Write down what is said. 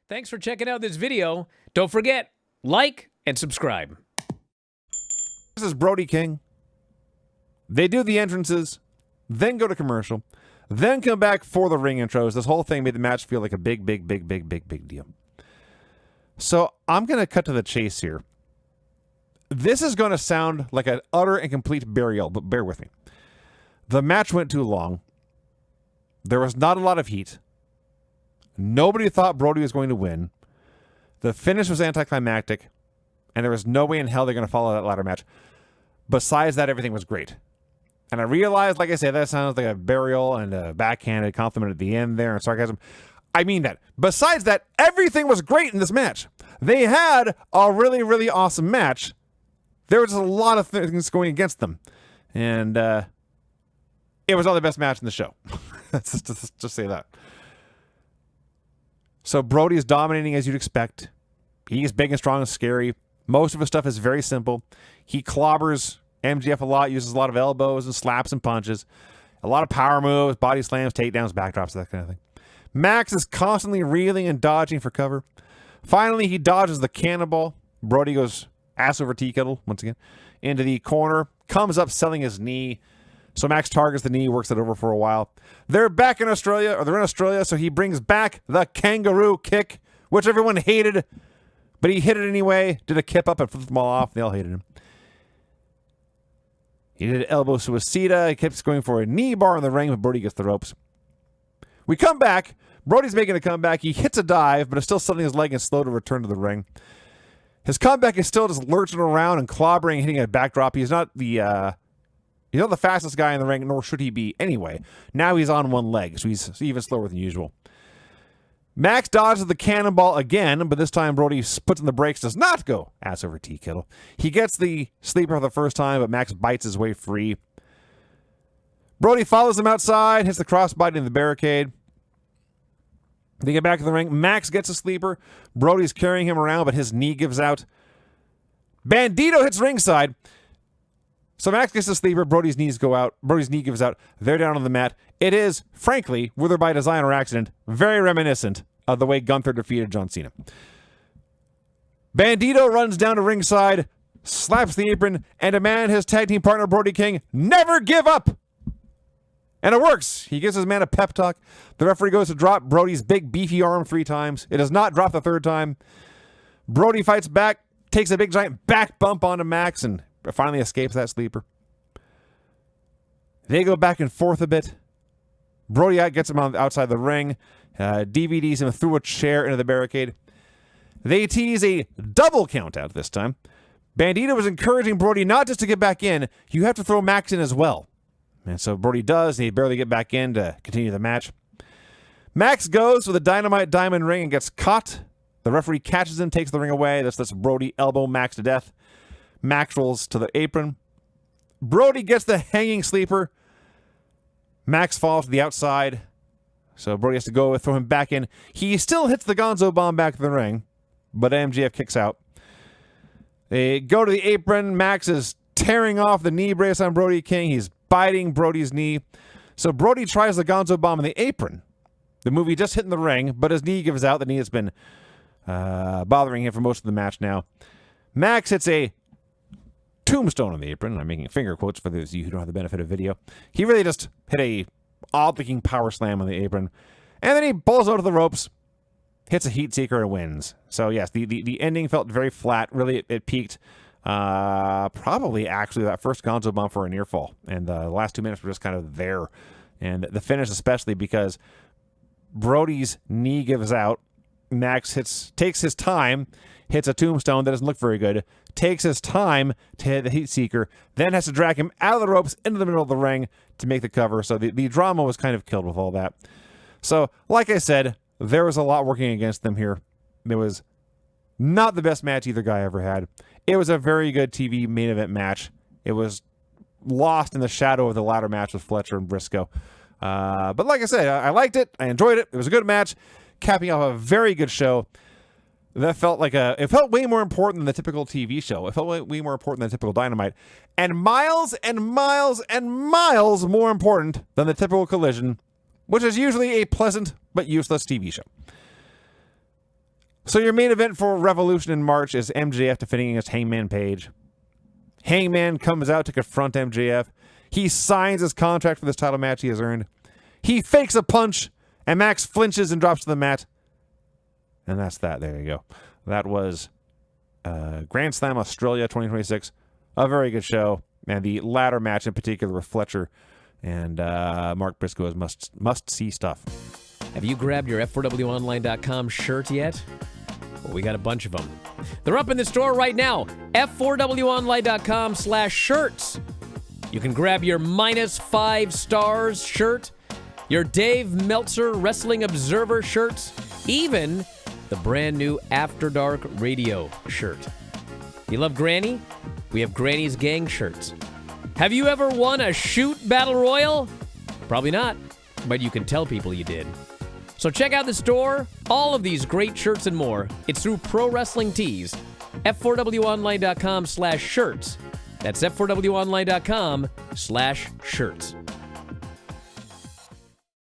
Thanks for checking out this video. Don't forget, like and subscribe. This is Brody King. They do the entrances, then go to commercial, then come back for the ring intros. This whole thing made the match feel like a big deal. So I'm going to cut to the chase here. This is going to sound like an utter and complete burial, but bear with me. The match went too long. There was not a lot of heat. Nobody thought Brody was going to win. The finish was anticlimactic, and there was no way in hell they're going to follow that ladder match. Besides that, everything was great. And I realized, like I said, that sounds like a burial and a backhanded compliment at the end there and sarcasm. I mean that. Besides that, everything was great in this match. They had a really awesome match. There was a lot of things going against them. And it was all the best match in the show. Let's just say that. So Brody is dominating as you'd expect. He's big and strong and scary. Most of his stuff is very simple. He clobbers MJF a lot, uses a lot of elbows and slaps and punches. A lot of power moves, body slams, takedowns, backdrops, that kind of thing. Max is constantly reeling and dodging for cover. Finally, he dodges the cannonball. Brody goes ass over tea kettle, once again, into the corner. Comes up selling his knee. So Max targets the knee, works it over for a while. They're back in Australia, or they're in Australia, so he brings back the kangaroo kick, which everyone hated, but he hit it anyway, did a kip up and flipped them all off. They all hated him. He did elbow suicida. He keeps going for a knee bar in the ring, but Brody gets the ropes. We come back. Brody's making a comeback. He hits a dive, but is still setting his leg and slow to return to the ring. His comeback is still just lurching around and clobbering, hitting a backdrop. He's not the fastest guy in the ring, nor should he be anyway. Now he's on one leg, so he's even slower than usual. Max dodges the cannonball again, but this time Brody puts in the brakes, does not go ass over tea kettle. He gets the sleeper for the first time, but Max bites his way free. Brody follows him outside, hits the crossbody in the barricade. They get back to the ring. Max gets a sleeper. Brody's carrying him around, but his knee gives out. Bandito hits ringside. So Max gets a sleeper. Brody's knees go out. Brody's knee gives out. They're down on the mat. It is, frankly, whether by design or accident, very reminiscent of the way Gunther defeated John Cena. Bandito runs down to ringside, slaps the apron, and demands his tag team partner, Brody King, never give up. And it works. He gives his man a pep talk. The referee goes to drop Brody's big, beefy arm 3 times. It does not drop the 3rd time. Brody fights back, takes a big, giant back bump onto Max, and finally escapes that sleeper. They go back and forth a bit. Brody gets him on outside the ring, DVDs him through a chair into the barricade. They tease a double count out this time. Bandito was encouraging Brody not just to get back in, you have to throw Max in as well. And so Brody does. They barely get back in to continue the match. Max goes with a dynamite diamond ring and gets caught. The referee catches him, takes the ring away. This lets Brody elbow Max to death. Max rolls to the apron. Brody gets the hanging sleeper. Max falls to the outside. So Brody has to go throw him back in. He still hits the Gonzo bomb back to the ring, but MJF kicks out. They go to the apron. Max is tearing off the knee brace on Brody King. He's biting Brody's knee. So Brody tries the Gonzo bomb in the apron. The move he just hit in the ring, but his knee gives out. The knee has been bothering him for most of the match now. Max hits a tombstone on the apron. I'm making finger quotes for those of you who don't have the benefit of video. He really just hit a odd-looking power slam on the apron. And then he pulls out of the ropes, hits a heat seeker, and wins. So yes, the ending felt very flat. Really, it peaked. Probably actually that first Gonzo bomb for a near fall. And the last 2 minutes were just kind of there. And the finish especially because Brody's knee gives out. Max takes his time, hits a tombstone that doesn't look very good, takes his time to hit the heat seeker, then has to drag him out of the ropes into the middle of the ring to make the cover. So the drama was kind of killed with all that. So, like I said, there was a lot working against them here. It was not the best match either guy ever had. It was a very good TV main event match. It was lost in the shadow of the ladder match with Fletcher and Briscoe. But like I said, I liked it. I enjoyed it. It was a good match, capping off a very good show. That felt like it felt way more important than the typical TV show. It felt way more important than typical Dynamite. And miles and miles and miles more important than the typical Collision, which is usually a pleasant but useless TV show. So your main event for Revolution in March is MJF defending against Hangman Page. Hangman comes out to confront MJF. He signs his contract for this title match he has earned. He fakes a punch, and Max flinches and drops to the mat. And that's that. There you go. That was Grand Slam Australia 2026. A very good show. And the ladder match in particular with Fletcher and Mark Briscoe is must-see stuff. Have you grabbed your F4WOnline.com shirt yet? Well, we got a bunch of them. They're up in the store right now. F4WOnline.com/shirts. You can grab your -5 stars shirt, your Dave Meltzer Wrestling Observer shirts, even the brand new After Dark Radio shirt. You love Granny? We have Granny's Gang shirts. Have you ever won a shoot battle royal? Probably not, but you can tell people you did. So check out the store. All of these great shirts and more. It's through Pro Wrestling Tees. F4WOnline.com/shirts. That's F4WOnline.com/shirts.